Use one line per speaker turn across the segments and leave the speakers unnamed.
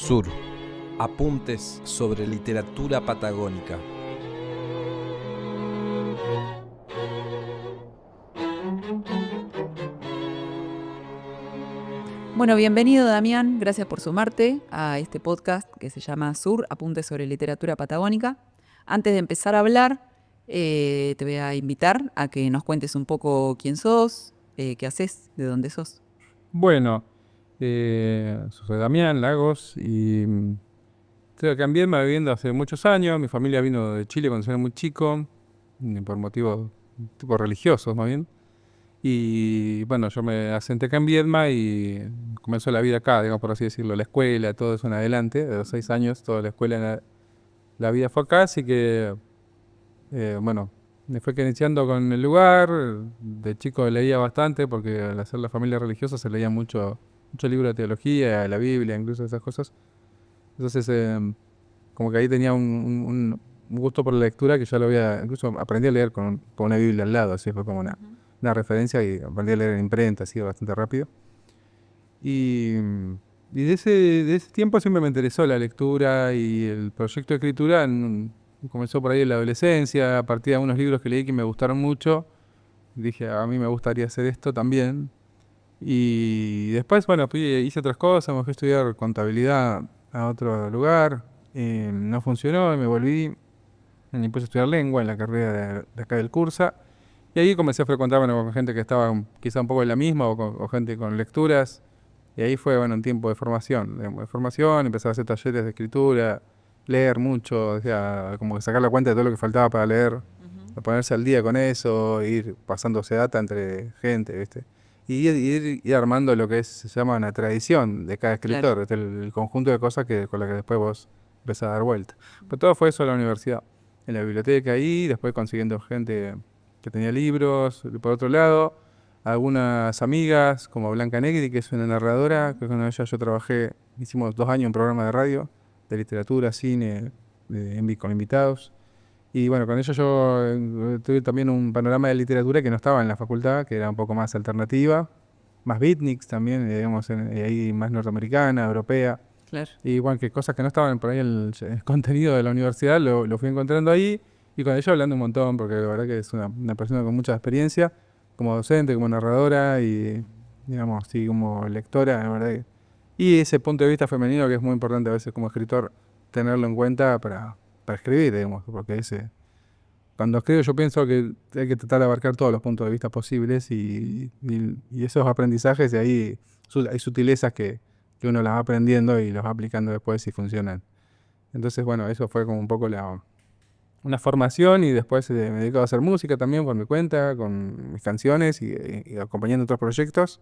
Sur. Apuntes sobre literatura patagónica.
Bueno, bienvenido Damián, gracias por sumarte a este podcast que se llama Sur, Apuntes sobre literatura patagónica. Antes de empezar a hablar, te voy a invitar a que nos cuentes un poco quién sos, qué haces, de dónde sos.
Bueno, soy Damián Lagos y estoy acá en Viedma viviendo hace muchos años. Mi familia vino de Chile cuando yo era muy chico, por motivos tipo religiosos más bien. Y bueno, yo me asenté acá en Viedma y comenzó la vida acá, digamos por así decirlo, la escuela, todo eso en adelante. De los 6 años, toda la escuela, la vida fue acá, así que bueno, me fue que iniciando con el lugar. De chico leía bastante porque al hacer la familia religiosa se leía mucho libro de teología, la Biblia, incluso esas cosas. Entonces, como que ahí tenía un gusto por la lectura que ya lo había, incluso aprendí a leer con una Biblia al lado, así fue como una referencia y aprendí a leer en imprenta, así bastante rápido. Y, y de ese tiempo siempre me interesó la lectura y el proyecto de escritura comenzó por ahí en la adolescencia, a partir de algunos libros que leí que me gustaron mucho. Dije, a mí me gustaría hacer esto también. Y después, bueno, hice otras cosas, me fui a estudiar contabilidad a otro lugar. No funcionó y me volví. Me puse a estudiar lengua en la carrera de acá del Cursa. Y ahí comencé a frecuentar, bueno, con gente que estaba quizá un poco en la misma o gente con lecturas. Y ahí fue, bueno, un tiempo de formación. Empecé a hacer talleres de escritura, leer mucho, o sea, como que sacar la cuenta de todo lo que faltaba para leer, ponerse al día con eso, ir pasándose data entre gente, ¿viste? Y ir armando lo que se llama una tradición de cada escritor,
Claro.
¿viste? El conjunto de cosas con las que después vos empezás a dar vuelta. Pero todo fue eso en la universidad, en la biblioteca ahí, después consiguiendo gente que tenía libros, por otro lado algunas amigas, como Blanca Negri, que es una narradora, que con ella yo trabajé, hicimos 2 años un programa de radio, de literatura, cine, con invitados. Y bueno, con ella yo tuve también un panorama de literatura que no estaba en la facultad, que era un poco más alternativa, más beatniks también, digamos, ahí más norteamericana, europea.
Claro.
Y bueno, que cosas que no estaban por ahí en el contenido de la universidad, lo fui encontrando ahí. Y con ella hablando un montón, porque la verdad que es una persona con mucha experiencia, como docente, como narradora y, digamos, sí, como lectora, la verdad. Y ese punto de vista femenino que es muy importante a veces como escritor tenerlo en cuenta para escribir, digamos, porque cuando escribo yo pienso que hay que tratar de abarcar todos los puntos de vista posibles y esos aprendizajes, y ahí hay sutilezas que uno las va aprendiendo y las va aplicando después y funcionan. Entonces, bueno, eso fue como un poco una formación y después me dedico a hacer música también por mi cuenta, con mis canciones y acompañando otros proyectos.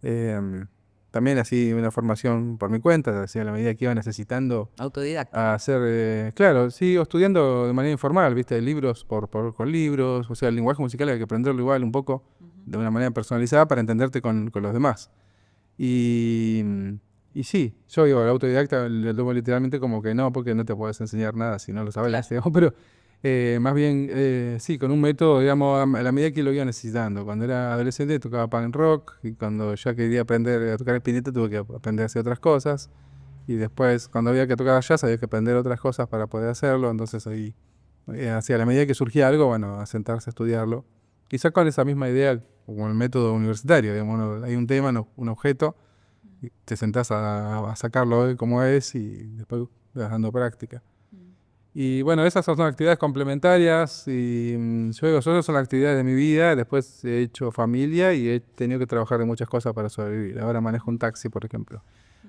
Em, También así una formación por mi cuenta, así a la medida que iba necesitando
Autodidacta.
a hacer, claro, sigo estudiando de manera informal, ¿viste? Libros con libros, o sea, el lenguaje musical hay que aprenderlo igual un poco, de una manera personalizada para entenderte con los demás. Y, y sí, yo digo, el autodidacta lo tomo literalmente como que no, porque no te puedes enseñar nada si no lo sabes,
Claro.
digamos, pero más bien, sí, con un método, digamos, a la medida que lo iba necesitando. Cuando era adolescente tocaba punk rock y cuando ya quería aprender a tocar el pinete tuve que aprender a hacer otras cosas. Y después, cuando había que tocar jazz, había que aprender otras cosas para poder hacerlo. Entonces ahí, así a la medida que surgía algo, bueno, a sentarse a estudiarlo. Quizás con esa misma idea, como el método universitario, digamos, hay un tema, un objeto, y te sentás a sacarlo de cómo es y después vas dando práctica. Y bueno, esas son actividades complementarias y yo digo, esas son las actividades de mi vida. Después he hecho familia y he tenido que trabajar de muchas cosas para sobrevivir. Ahora manejo un taxi, por ejemplo.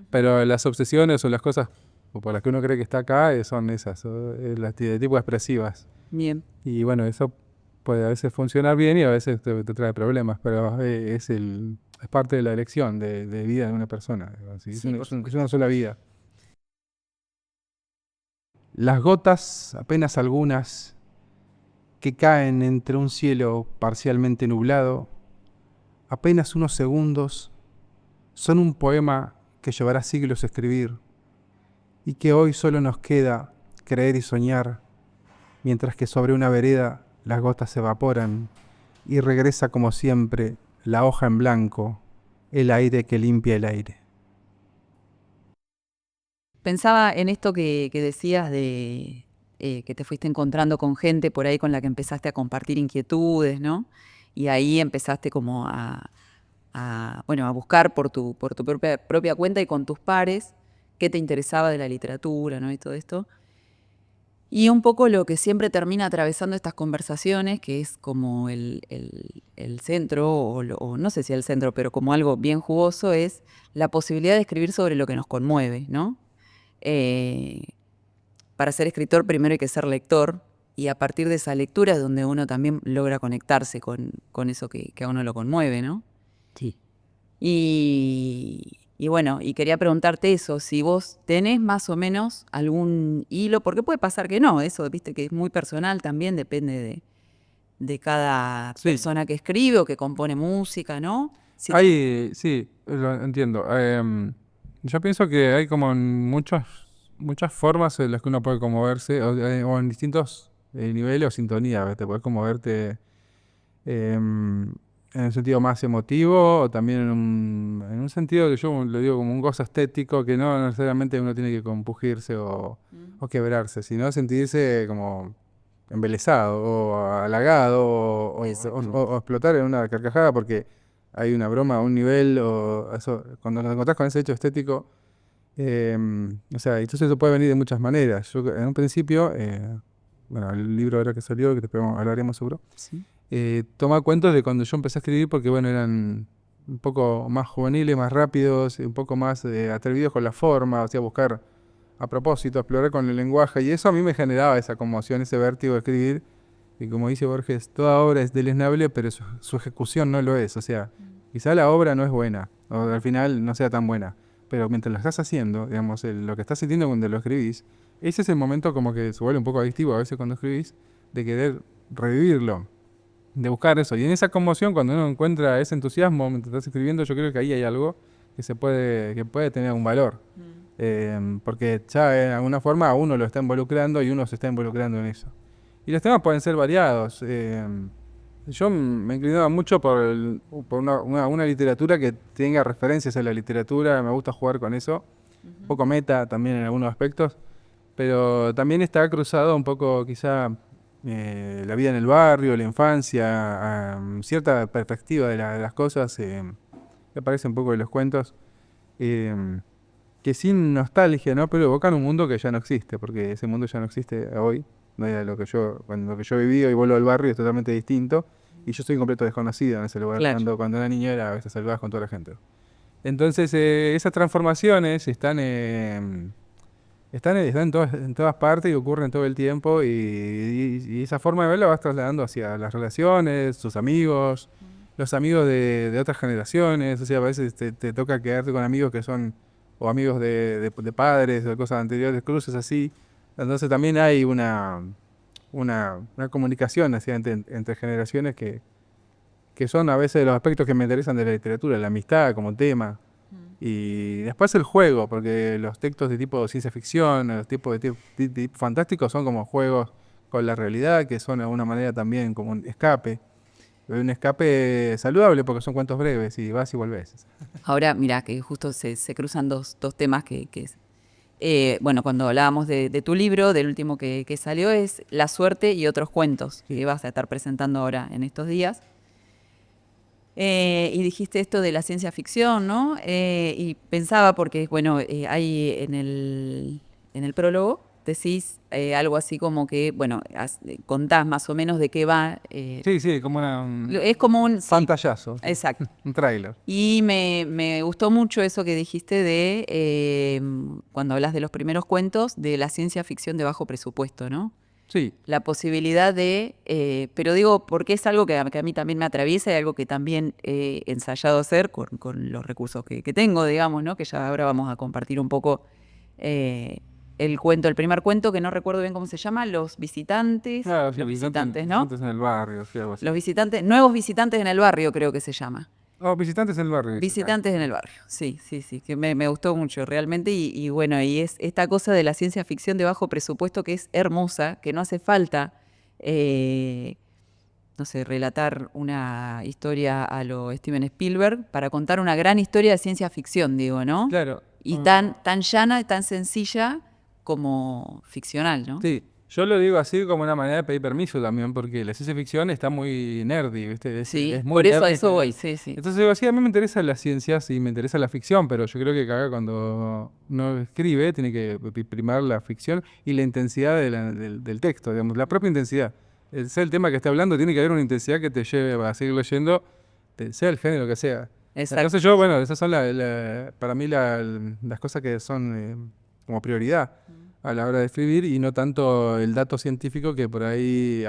Pero las obsesiones o las cosas por las que uno cree que está acá son esas, las de tipo expresivas.
Bien.
Y bueno, eso puede a veces funcionar bien y a veces te trae problemas, pero es parte de la elección de vida de una persona. ¿Sí?
Sí, por
Es
supuesto.
una sola vida. Las gotas, apenas algunas, que caen entre un cielo parcialmente nublado, apenas unos segundos, son un poema que llevará siglos a escribir y que hoy solo nos queda creer y soñar, mientras que sobre una vereda las gotas se evaporan y regresa como siempre la hoja en blanco, el aire que limpia el aire.
Pensaba en esto que decías de que te fuiste encontrando con gente por ahí con la que empezaste a compartir inquietudes, ¿no? Y ahí empezaste como bueno, a buscar por tu propia cuenta y con tus pares qué te interesaba de la literatura, ¿no? Y todo esto. Y un poco lo que siempre termina atravesando estas conversaciones, que es como el centro, o no sé si el centro, pero como algo bien jugoso, es la posibilidad de escribir sobre lo que nos conmueve, ¿no? Para ser escritor primero hay que ser lector, y a partir de esa lectura es donde uno también logra conectarse con eso que a uno lo conmueve, ¿no?
Sí.
Y bueno, y quería preguntarte eso, si vos tenés más o menos algún hilo, porque puede pasar que no, eso, viste, que es muy personal también, depende de cada persona que escribe o que compone música, ¿no?
Sí, lo entiendo. Yo pienso que hay como muchas formas en las que uno puede conmoverse, o en distintos niveles o sintonías. Te puedes conmoverte en un sentido más emotivo, o también en un sentido que yo lo digo como un gozo estético, que no necesariamente uno tiene que compugirse o quebrarse, sino sentirse como embelesado o halagado o explotar en una carcajada porque hay una broma a un nivel, o eso, cuando nos encontrás con ese hecho estético, o sea, entonces eso puede venir de muchas maneras. Yo en un principio, bueno, el libro ahora que salió, que después hablaremos seguro,
Sí.
toma cuentos de cuando yo empecé a escribir, porque bueno, eran un poco más juveniles, más rápidos, un poco más atrevidos con la forma, o sea, buscar a propósito, explorar con el lenguaje, y eso a mí me generaba esa conmoción, ese vértigo de escribir, y como dice Borges, toda obra es deleznable, pero su ejecución no lo es, o sea, quizá la obra no es buena, o al final no sea tan buena, pero mientras lo estás haciendo, digamos, lo que estás sintiendo cuando lo escribís, ese es el momento como que se vuelve un poco adictivo a veces cuando escribís, de querer revivirlo, de buscar eso. Y en esa conmoción, cuando uno encuentra ese entusiasmo mientras estás escribiendo, yo creo que ahí hay algo que puede tener un valor. Porque ya de alguna forma a uno lo está involucrando y uno se está involucrando en eso. Y los temas pueden ser variados. Yo me inclinaba mucho por una literatura que tenga referencias a la literatura, me gusta jugar con eso. Un poco meta también en algunos aspectos, pero también está cruzado un poco quizá la vida en el barrio, la infancia, cierta perspectiva de las cosas, que aparece un poco en los cuentos, que sin nostalgia, ¿no? Pero evocan un mundo que ya no existe, porque ese mundo ya no existe hoy, no era cuando lo que yo viví, hoy vuelvo al barrio, es totalmente distinto, y yo soy un completo desconocido en ese lugar,
Claro.
cuando era niño era a veces saludabas con toda la gente. Entonces esas transformaciones están en todas partes y ocurren todo el tiempo, y esa forma de verlo vas trasladando hacia las relaciones, tus amigos, los amigos de otras generaciones. O sea, a veces te toca quedarte con amigos que son o amigos de padres o de cosas anteriores, cruces así. Entonces también hay una comunicación así entre generaciones que son a veces los aspectos que me interesan de la literatura, la amistad como tema. Y después el juego, porque los textos de tipo ciencia ficción, los tipos de tipo fantásticos son como juegos con la realidad, que son de alguna manera también como un escape. Un escape saludable porque son cuentos breves y vas y volvés.
Ahora, mira, que justo se cruzan dos temas bueno, cuando hablábamos de tu libro, del último que salió, es La suerte y otros cuentos,
Sí.
que vas a estar presentando ahora en estos días. Y dijiste esto de la ciencia ficción, ¿no? Y pensaba, porque, bueno, hay en el prólogo, decís algo así como que, bueno, contás más o menos de qué va.
Sí, como
Es como un... sí,
pantallazo.
exacto.
Un tráiler.
Y me gustó mucho eso que dijiste de, cuando hablas de los primeros cuentos, de la ciencia ficción de bajo presupuesto, ¿no?
Sí.
La posibilidad pero digo, porque es algo que a mí también me atraviesa y algo que también he ensayado hacer con los recursos que tengo, digamos, ¿no? Que ya ahora vamos a compartir un poco el primer cuento, que no recuerdo bien cómo se llama, Los Visitantes.
Claro, sí,
Los Visitantes, ¿no?
visitantes en el barrio, sí, algo así.
Los Visitantes, Nuevos Visitantes en el Barrio, creo que se llama.
Oh, visitantes en el barrio.
Visitantes en el barrio, sí, que me gustó mucho realmente, y bueno, y es esta cosa de la ciencia ficción de bajo presupuesto que es hermosa, que no hace falta, no sé, relatar una historia a lo Steven Spielberg para contar una gran historia de ciencia ficción, digo, ¿no?
Claro.
y tan llana y tan sencilla como ficcional, ¿no?
Sí, yo lo digo así como una manera de pedir permiso también, porque la ciencia ficción está muy nerdy, ¿viste?
Sí,
Es muy
por eso a
nerdy.
eso voy, sí, sí.
Entonces digo, sí, a mí me interesan las ciencias y me interesa la ficción, pero yo creo que acá cuando uno escribe tiene que primar la ficción y la intensidad del texto, digamos, la propia intensidad. Sea el tema que esté hablando, tiene que haber una intensidad que te lleve a seguir leyendo, sea el género que sea.
Exacto.
Entonces yo, bueno, esas son para mí las cosas que son como prioridad a la hora de escribir y no tanto el dato científico que por ahí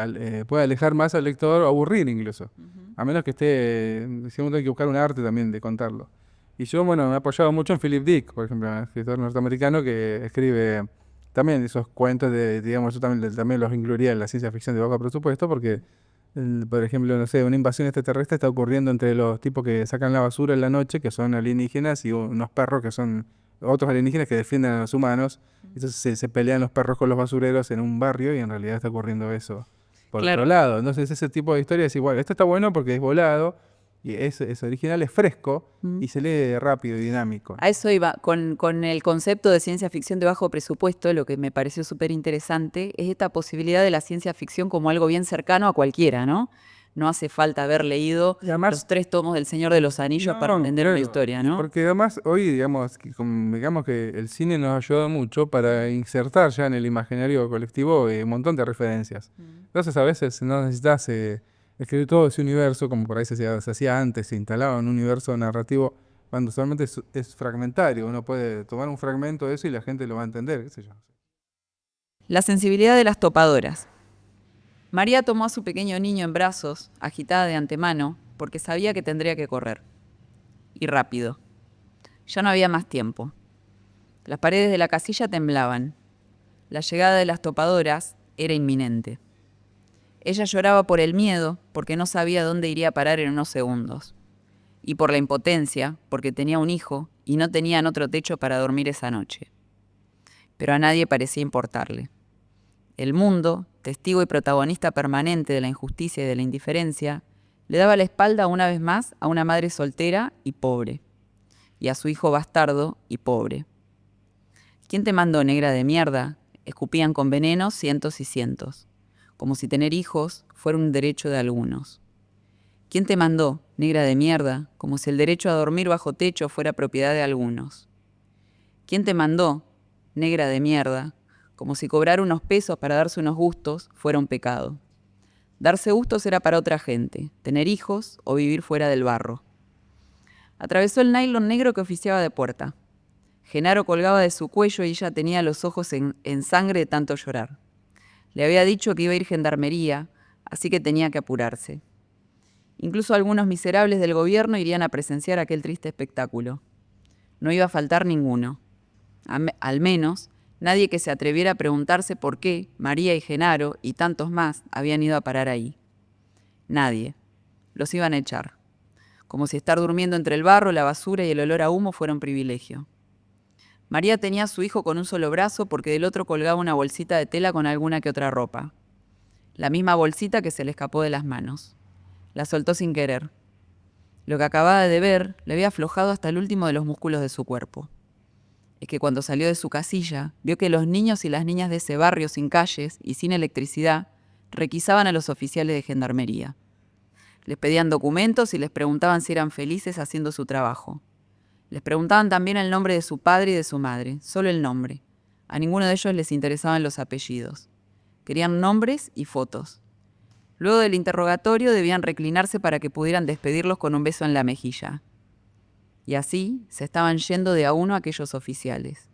puede alejar más al lector o aburrir incluso. A menos que esté, si uno tiene que buscar un arte también de contarlo. Y yo, bueno, me he apoyado mucho en Philip Dick, por ejemplo, un escritor norteamericano que escribe también esos cuentos digamos, yo también los incluiría en la ciencia ficción de bajo presupuesto porque, por ejemplo, no sé, una invasión extraterrestre está ocurriendo entre los tipos que sacan la basura en la noche, que son alienígenas, y unos perros que son otros alienígenas que defienden a los humanos. Entonces se pelean los perros con los basureros en un barrio y en realidad está ocurriendo eso por
Claro.
otro lado. Entonces ese tipo de historia es igual. Esto está bueno porque es volado y es original, es fresco y se lee rápido y dinámico.
A eso iba, con el concepto de ciencia ficción de bajo presupuesto, lo que me pareció súper interesante es esta posibilidad de la ciencia ficción como algo bien cercano a cualquiera, ¿no? No hace falta haber leído
Y además,
los 3 tomos del Señor de los Anillos para entender una historia, ¿no?
Porque además hoy, digamos que el cine nos ayuda mucho para insertar ya en el imaginario colectivo un montón de referencias. Entonces a veces no necesitas escribir todo ese universo, como por ahí se hacía antes, se instalaba en un universo narrativo, cuando solamente es fragmentario. Uno puede tomar un fragmento de eso y la gente lo va a entender, qué sé yo.
La sensibilidad de las topadoras. María tomó a su pequeño niño en brazos, agitada de antemano, porque sabía que tendría que correr. Y rápido. Ya no había más tiempo. Las paredes de la casilla temblaban. La llegada de las topadoras era inminente. Ella lloraba por el miedo, porque no sabía dónde iría a parar en unos segundos. Y por la impotencia, porque tenía un hijo y no tenían otro techo para dormir esa noche. Pero a nadie parecía importarle. El mundo, testigo y protagonista permanente de la injusticia y de la indiferencia, le daba la espalda una vez más a una madre soltera y pobre, y a su hijo bastardo y pobre. ¿Quién te mandó, negra de mierda? Escupían con veneno cientos y cientos, como si tener hijos fuera un derecho de algunos. ¿Quién te mandó, negra de mierda? Como si el derecho a dormir bajo techo fuera propiedad de algunos. ¿Quién te mandó, negra de mierda? Como si cobrar unos pesos para darse unos gustos fuera un pecado. Darse gustos era para otra gente, tener hijos o vivir fuera del barro. Atravesó el nylon negro que oficiaba de puerta. Genaro colgaba de su cuello y ella tenía los ojos en sangre de tanto llorar. Le había dicho que iba a ir gendarmería, así que tenía que apurarse. Incluso algunos miserables del gobierno irían a presenciar aquel triste espectáculo. No iba a faltar ninguno. Al menos, nadie que se atreviera a preguntarse por qué María y Genaro y tantos más habían ido a parar ahí. Nadie. Los iban a echar. Como si estar durmiendo entre el barro, la basura y el olor a humo fuera un privilegio. María tenía a su hijo con un solo brazo porque del otro colgaba una bolsita de tela con alguna que otra ropa. La misma bolsita que se le escapó de las manos. La soltó sin querer. Lo que acababa de ver le había aflojado hasta el último de los músculos de su cuerpo. Es que cuando salió de su casilla, vio que los niños y las niñas de ese barrio sin calles y sin electricidad requisaban a los oficiales de gendarmería. Les pedían documentos y les preguntaban si eran felices haciendo su trabajo. Les preguntaban también el nombre de su padre y de su madre, solo el nombre. A ninguno de ellos les interesaban los apellidos. Querían nombres y fotos. Luego del interrogatorio debían reclinarse para que pudieran despedirlos con un beso en la mejilla. Y así se estaban yendo de a uno aquellos oficiales.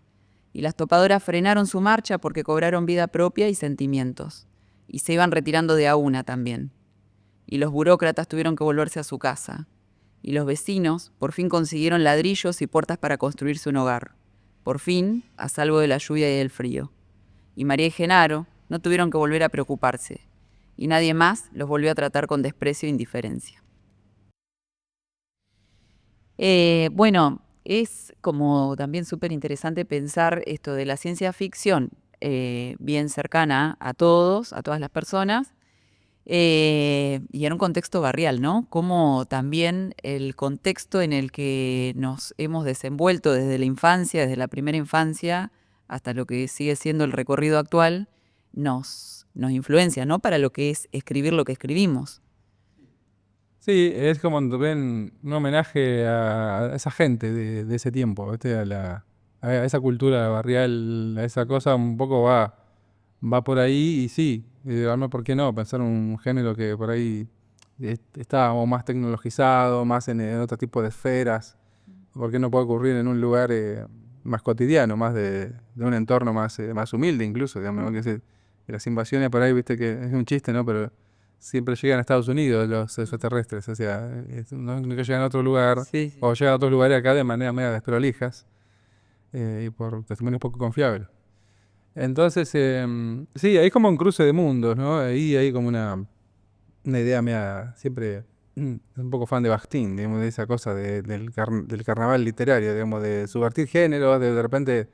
Y las topadoras frenaron su marcha porque cobraron vida propia y sentimientos. Y se iban retirando de a una también. Y los burócratas tuvieron que volverse a su casa. Y los vecinos por fin consiguieron ladrillos y puertas para construirse un hogar. Por fin, a salvo de la lluvia y del frío. Y María y Genaro no tuvieron que volver a preocuparse. Y nadie más los volvió a tratar con desprecio e indiferencia. Bueno, es como también súper interesante pensar esto de la ciencia ficción bien cercana a todos, a todas las personas, Y en un contexto barrial, ¿no? Como también el contexto en el que nos hemos desenvuelto desde la infancia, desde la primera infancia, hasta lo que sigue siendo el recorrido actual, nos influencia, ¿no? Para lo que es escribir lo que escribimos.
Sí, es como cuando ven un homenaje a esa gente de ese tiempo, ¿viste? A esa cultura barrial, a esa cosa, un poco va por ahí y sí, además, ¿por qué no? Pensar un género que por ahí está como más tecnologizado, más en otro tipo de esferas, ¿por qué no puede ocurrir en un lugar más cotidiano, más de un entorno más humilde incluso, digamos, ¿no? Que las invasiones por ahí, viste que es un chiste, ¿no? Pero siempre llegan a Estados Unidos los extraterrestres, o sea, no que llegan a otro lugar,
Sí, sí.
o llegan a otros lugares acá de manera media desprolijas, y por testimonios poco confiables. Entonces, sí, hay como un cruce de mundos, ¿no? Ahí hay como una idea media, siempre un poco fan de Bakhtin, digamos, de esa cosa del carnaval literario, digamos, de subvertir géneros, de repente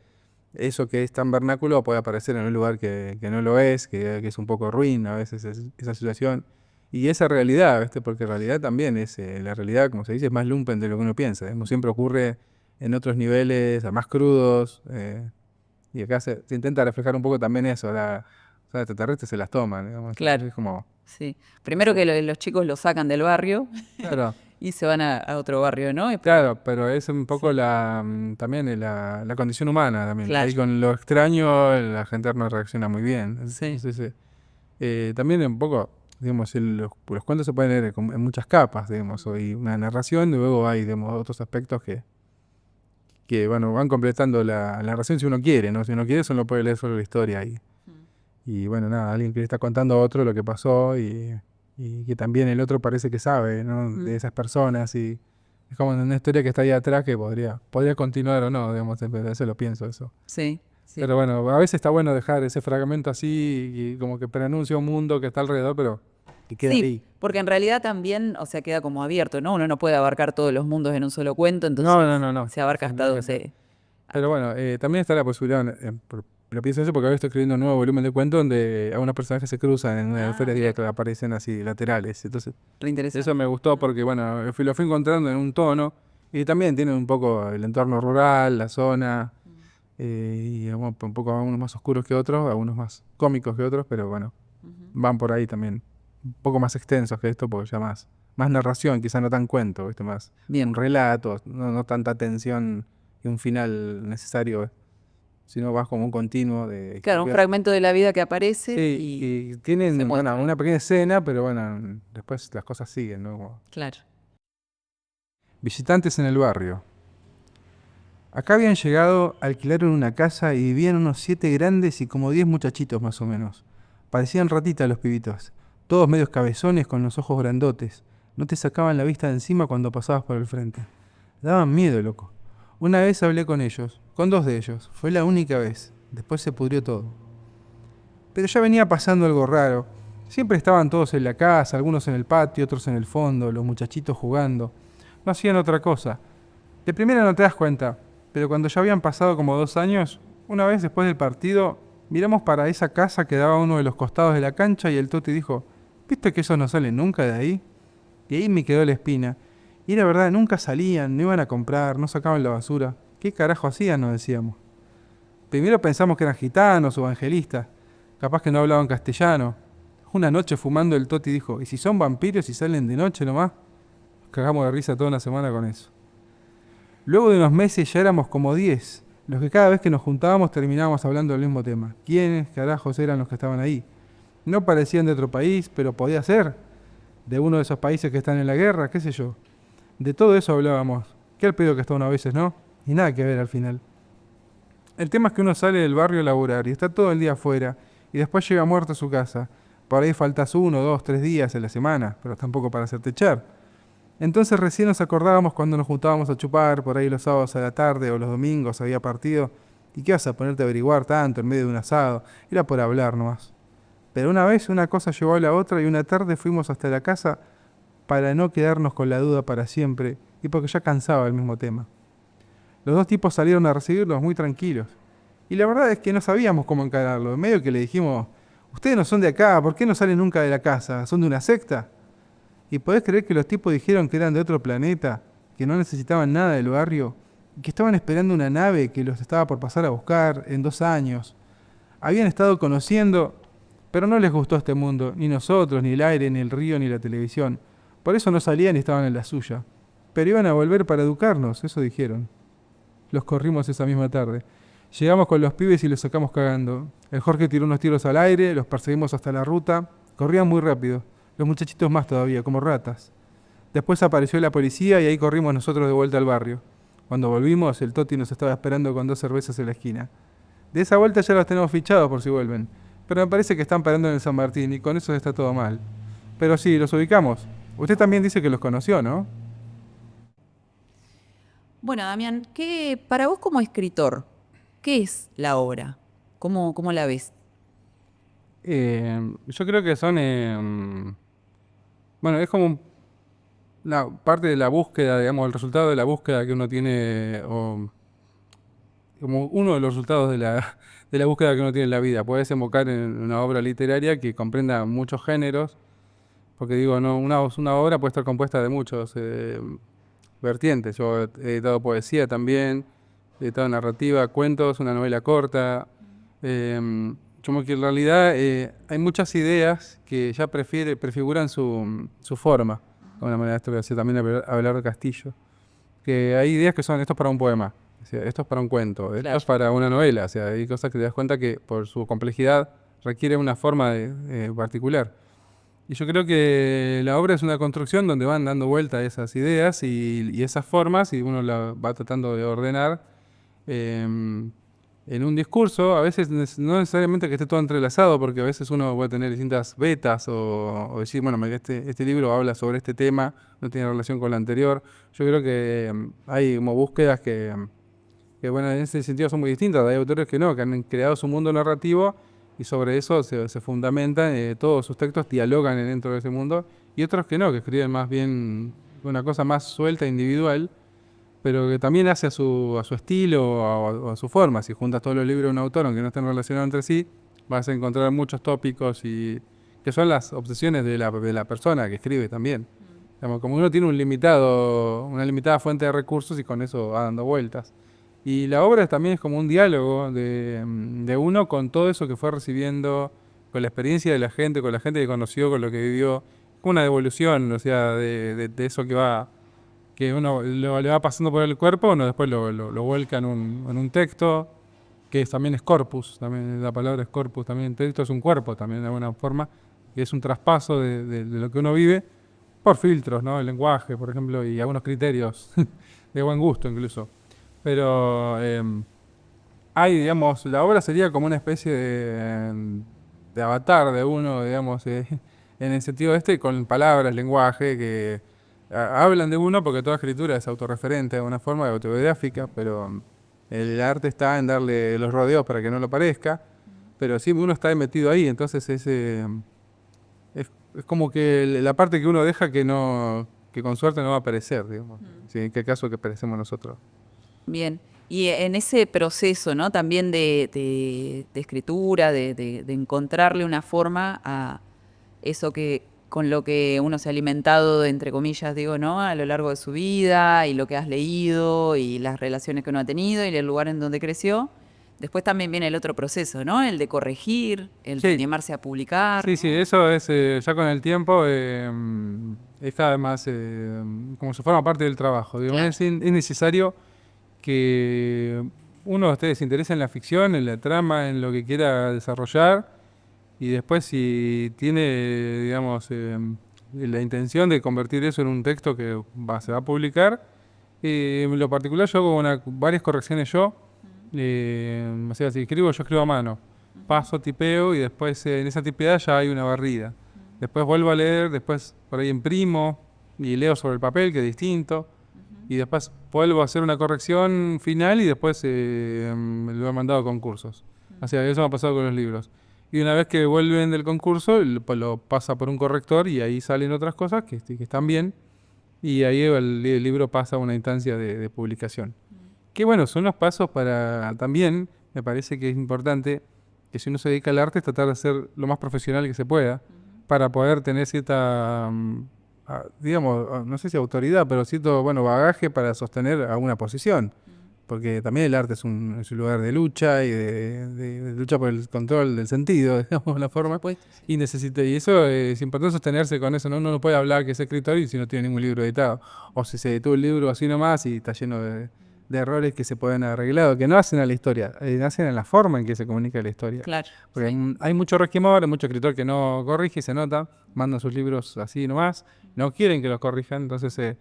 eso que es tan vernáculo puede aparecer en un lugar que no lo es, que es un poco ruin a veces esa situación. Y esa realidad, ¿viste? Porque en realidad también es, la realidad, como se dice, es más lumpen de lo que uno piensa. Digamos, siempre ocurre en otros niveles, a más crudos, y acá se intenta reflejar un poco también eso. O sea, extraterrestres se las toman, digamos,
Claro,
es como...
sí. Primero que los chicos los sacan del barrio
Claro,
y se van a otro barrio, ¿no?
claro, pero es un poco
Sí.
también la condición humana también.
Claro,
Ahí con lo extraño la gente no reacciona muy bien.
sí.
Entonces, también un poco, digamos, los cuentos se pueden leer en muchas capas, digamos, hay una narración y luego hay, digamos, otros aspectos bueno, van completando la narración si uno quiere, ¿no? Si uno quiere, solo puede leer solo la historia y bueno, nada, alguien que le está contando a otro lo que pasó y que también el otro parece que sabe, ¿no? De esas personas y es como una historia que está ahí atrás que podría continuar o no, digamos, eso lo pienso eso.
Sí, sí.
Pero bueno, a veces está bueno dejar ese fragmento así y como que preanuncia un mundo que está alrededor, pero que queda
Sí,
ahí.
porque en realidad también, o sea, queda como abierto, ¿no? Uno no puede abarcar todos los mundos en un solo cuento,
No,
entonces
no, no, no.
se abarca
Eso
hasta
tiene que ser.
donde...
Pero bueno, también está la posibilidad, pero pienso eso porque ahora estoy escribiendo un nuevo volumen de cuentos donde algunos personajes se cruzan en una historia directa, aparecen así laterales. Entonces,
Re interesante.
eso me gustó porque, bueno, lo fui encontrando en un tono y también tiene un poco el entorno rural, la zona, y un poco algunos más oscuros que otros, algunos más cómicos que otros, pero bueno, van por ahí también. Un poco más extensos que esto porque ya más narración, quizá no tan cuento, ¿viste? Más
Bien,
un relato, no tanta tensión y un final necesario, sino vas como un continuo de
claro, un
historias.
fragmento de la vida que aparece
Sí,
y
y
se
tienen bueno,
muestra.
una pequeña escena, pero bueno, después las cosas siguen, ¿no? Como
Claro.
visitantes en el barrio. Acá habían llegado, alquilaron una casa y vivían unos 7 grandes y como 10 muchachitos más o menos. Parecían ratitas los pibitos, todos medios cabezones con los ojos grandotes. No te sacaban la vista de encima cuando pasabas por el frente. Daban miedo, loco. Una vez hablé con ellos, con 2 de ellos. Fue la única vez. Después se pudrió todo. Pero ya venía pasando algo raro. Siempre estaban todos en la casa, algunos en el patio, otros en el fondo, los muchachitos jugando. No hacían otra cosa. De primera no te das cuenta, pero cuando ya habían pasado como 2 años, una vez después del partido, miramos para esa casa que daba a uno de los costados de la cancha y el Toti dijo, ¿viste que esos no salen nunca de ahí? Y ahí me quedó la espina. Y era verdad, nunca salían, no iban a comprar, no sacaban la basura. ¿Qué carajo hacían? Nos decíamos. Primero pensamos que eran gitanos o evangelistas, capaz que no hablaban castellano. Una noche fumando el Toti dijo, ¿y si son vampiros y salen de noche nomás? Nos cagamos de risa toda una semana con eso. Luego de unos meses ya éramos como 10, los que cada vez que nos juntábamos terminábamos hablando del mismo tema. ¿Quiénes carajos eran los que estaban ahí? No parecían de otro país, pero podía ser. De uno de esos países que están en la guerra, qué sé yo. De todo eso hablábamos. Qué al pedo que está uno a veces, ¿no? Y nada que ver al final. El tema es que uno sale del barrio a laburar y está todo el día afuera y después llega muerto a su casa. Por ahí faltas 1, 2, 3 días en la semana, pero tampoco para hacerte echar. Entonces recién nos acordábamos cuando nos juntábamos a chupar, por ahí los sábados a la tarde o los domingos había partido. ¿Y qué vas a ponerte a averiguar tanto en medio de un asado? Era por hablar nomás. Pero una vez una cosa llevó a la otra y una tarde fuimos hasta la casa para no quedarnos con la duda para siempre y porque ya cansaba el mismo tema. Los 2 tipos salieron a recibirlos muy tranquilos. Y la verdad es que no sabíamos cómo encararlo. En medio que le dijimos,
ustedes no son de acá, ¿por qué no salen nunca de la casa? ¿Son de una secta? ¿Y podés creer que los tipos dijeron que eran de otro planeta, que no necesitaban nada del barrio, y que estaban esperando una nave que los estaba por pasar a buscar en 2 años? Habían estado conociendo, pero no les gustó este mundo, ni nosotros, ni el aire, ni el río, ni la televisión. Por eso no salían y estaban en la suya. Pero iban a volver para educarnos, eso dijeron. Los corrimos esa misma tarde. Llegamos con los pibes y los sacamos cagando. El Jorge tiró unos tiros al aire, los perseguimos hasta la ruta. Corrían muy rápido. Los muchachitos más todavía, como ratas. Después apareció la policía y ahí corrimos nosotros de vuelta al barrio. Cuando volvimos, el Toti nos estaba esperando con 2 cervezas en la esquina. De esa vuelta ya los tenemos fichados por si vuelven. Pero me parece que están parando en el San Martín y con eso está todo mal. Pero sí, los ubicamos. Usted también dice que los conoció, ¿no?
Bueno, Damián, para vos como escritor, ¿qué es la obra? ¿Cómo la ves?
Yo creo que son... bueno, es como la parte de la búsqueda, digamos, el resultado de la búsqueda que uno tiene, o como uno de los resultados de la búsqueda que uno tiene en la vida. Puede desembocar en una obra literaria que comprenda muchos géneros, porque digo, no, una obra puede estar compuesta de muchos vertientes. Yo he editado poesía también, he editado narrativa, cuentos, una novela corta. Como que en realidad hay muchas ideas que ya prefiguran su forma. De alguna manera, esto que hacía también Abelardo Castillo. Que hay ideas que son, esto es para un poema, o sea, esto es para un cuento, esto es para una novela. O sea, hay cosas que te das cuenta que por su complejidad requiere una forma particular. Y yo creo que la obra es una construcción donde van dando vuelta esas ideas y esas formas y uno la va tratando de ordenar en un discurso. A veces no necesariamente que esté todo entrelazado, porque a veces uno puede tener distintas vetas o decir, bueno, este libro habla sobre este tema, no tiene relación con el anterior. Yo creo que hay como búsquedas que, bueno, en ese sentido son muy distintas. Hay autores que no, que han creado su mundo narrativo y sobre eso se fundamentan, todos sus textos dialogan dentro de ese mundo, y otros que no, que escriben más bien una cosa más suelta, individual, pero que también hace a su estilo o a su forma. Si juntas todos los libros de un autor, aunque no estén relacionados entre sí, vas a encontrar muchos tópicos y que son las obsesiones de la persona que escribe también. Digamos, como uno tiene una limitada fuente de recursos y con eso va dando vueltas. Y la obra también es como un diálogo de uno con todo eso que fue recibiendo, con la experiencia de la gente, con la gente que conoció, con lo que vivió. Como una devolución, o sea, de eso que uno le va pasando por el cuerpo, uno después lo vuelca en un texto, también es corpus, también la palabra es corpus, también el texto es un cuerpo, también de alguna forma, que es un traspaso de lo que uno vive por filtros, ¿no? El lenguaje, por ejemplo, y algunos criterios de buen gusto incluso. Pero digamos, la obra sería como una especie de avatar de uno, digamos, en el sentido con palabras, lenguaje, que hablan de uno, porque toda escritura es autorreferente de una forma autobiográfica, pero el arte está en darle los rodeos para que no lo parezca, pero sí uno está metido ahí, entonces es como que la parte que uno deja que con suerte no va a aparecer, digamos. Sí, en qué caso que perecemos nosotros.
Bien. Y en ese proceso, ¿no? También de escritura, de encontrarle una forma a eso con lo que uno se ha alimentado, entre comillas, digo, ¿no? A lo largo de su vida, y lo que has leído, y las relaciones que uno ha tenido, y el lugar en donde creció. Después también viene el otro proceso, ¿no? El de corregir, el de
Sí.
animarse a publicar.
Sí, sí, eso es ya con el tiempo, es cada vez más como si forma parte del trabajo. Digo,
Claro.
es necesario que uno se interese en la ficción, en la trama, en lo que quiera desarrollar, y después si tiene, digamos, la intención de convertir eso en un texto que se va a publicar, en lo particular yo hago varias correcciones yo, o sea, si escribo, yo escribo a mano, paso, tipeo y después en esa tipeada ya hay una barrida. Después vuelvo a leer, después por ahí imprimo y leo sobre el papel, que es distinto. Y después vuelvo a hacer una corrección final y después lo he mandado a concursos. O sea, eso me ha pasado con los libros. Y una vez que vuelven del concurso, lo pasa por un corrector y ahí salen otras cosas que están bien. Y ahí el libro pasa a una instancia de publicación. Que bueno, son los pasos para también, me parece que es importante que si uno se dedica al arte es tratar de ser lo más profesional que se pueda para poder tener cierta, digamos, no sé si autoridad, pero cierto, bueno, bagaje para sostener alguna posición. Porque también el arte es un lugar de lucha y de lucha por el control del sentido, digamos, de la forma.
Supuesto, sí.
Y eso es importante sostenerse con eso, ¿no? Uno no puede hablar que es escritor y si no tiene ningún libro editado. O si se editó el libro así nomás y está lleno de errores que se pueden arreglar, que no hacen a la historia, hacen en la forma en que se comunica la historia.
Claro.
Porque hay mucho resquemor, hay mucho escritor que no corrige y se nota, mandan sus libros así nomás, no quieren que los corrijan, entonces...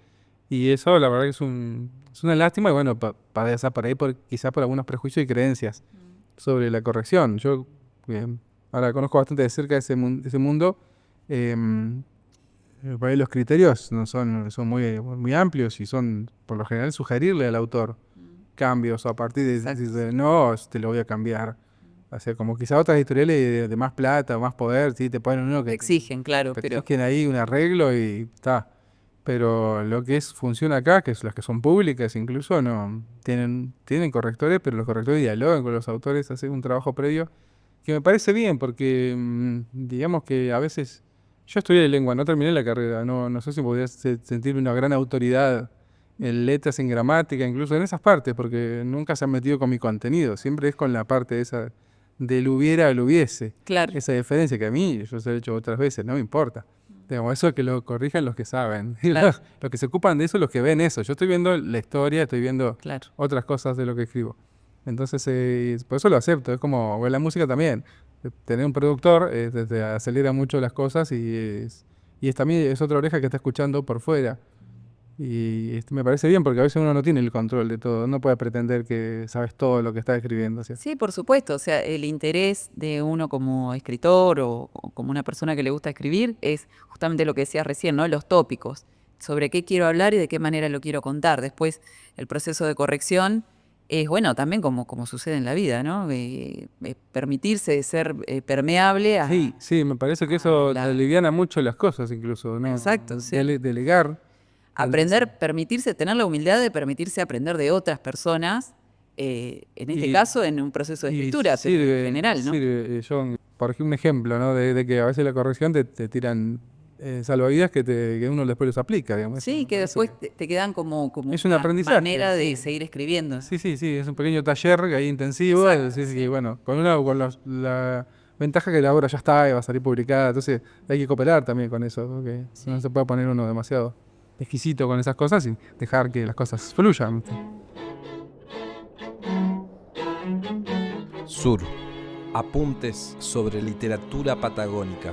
y eso la verdad que es una lástima y bueno, pasa por ahí quizás por algunos prejuicios y creencias sobre la corrección. Yo ahora conozco bastante de cerca ese mundo. Por ahí los criterios no son muy, muy amplios y son por lo general sugerirle al autor cambios o a partir de no, te lo voy a cambiar. O sea, como quizás otras editoriales de más plata, más poder, sí, te ponen uno que...
Te exigen, claro,
te
pero...
exigen ahí un arreglo y está. Pero lo que funciona acá, que es las que son públicas incluso, no tienen correctores, pero los correctores dialogan con los autores, hacen un trabajo previo que me parece bien, porque digamos que a veces yo estudié lengua, no terminé la carrera, no sé si podía sentir una gran autoridad en letras, en gramática, incluso en esas partes, porque nunca se han metido con mi contenido, siempre es con la parte esa del hubiera al hubiese.
Claro.
Esa diferencia que a mí, yo se lo he hecho otras veces, no me importa. Digamos, eso es que lo corrijan los que saben.
Claro.
Los que se ocupan de eso, los que ven eso. Yo estoy viendo la historia, estoy viendo
Claro.
otras cosas de lo que escribo. Entonces, por eso lo acepto. Es como la música también. Tener un productor te acelera mucho las cosas y también es otra oreja que está escuchando por fuera. Y me parece bien porque a veces uno no tiene el control de todo. No puede pretender que sabes todo lo que está escribiendo. ¿Sí?
Sí, por supuesto. O sea, el interés de uno como escritor o como una persona que le gusta escribir es justamente lo que decías recién, ¿no? Los tópicos. Sobre qué quiero hablar y de qué manera lo quiero contar. Después, el proceso de corrección es, bueno, también como sucede en la vida, ¿no? Permitirse ser permeable a...
Sí, me parece que eso aliviana mucho las cosas incluso, ¿no?
Exacto, sí.
Delegar.
Aprender, permitirse, tener la humildad de permitirse aprender de otras personas, en este caso en un proceso de escritura
sirve,
en general, ¿no?
Sirve, John, por ejemplo, un ejemplo, ¿no? De que a veces la corrección te tiran salvavidas que uno después los aplica, digamos.
Sí, que después te quedan como
es un
una
aprendizaje,
manera de seguir escribiendo.
Sí, es un pequeño taller ahí intensivo. Sí, bueno, con la ventaja que la obra ya está y va a salir publicada, entonces hay que cooperar también con eso, porque no se puede poner uno demasiado exquisito con esas cosas y dejar que las cosas fluyan.
Sur. Apuntes sobre literatura patagónica.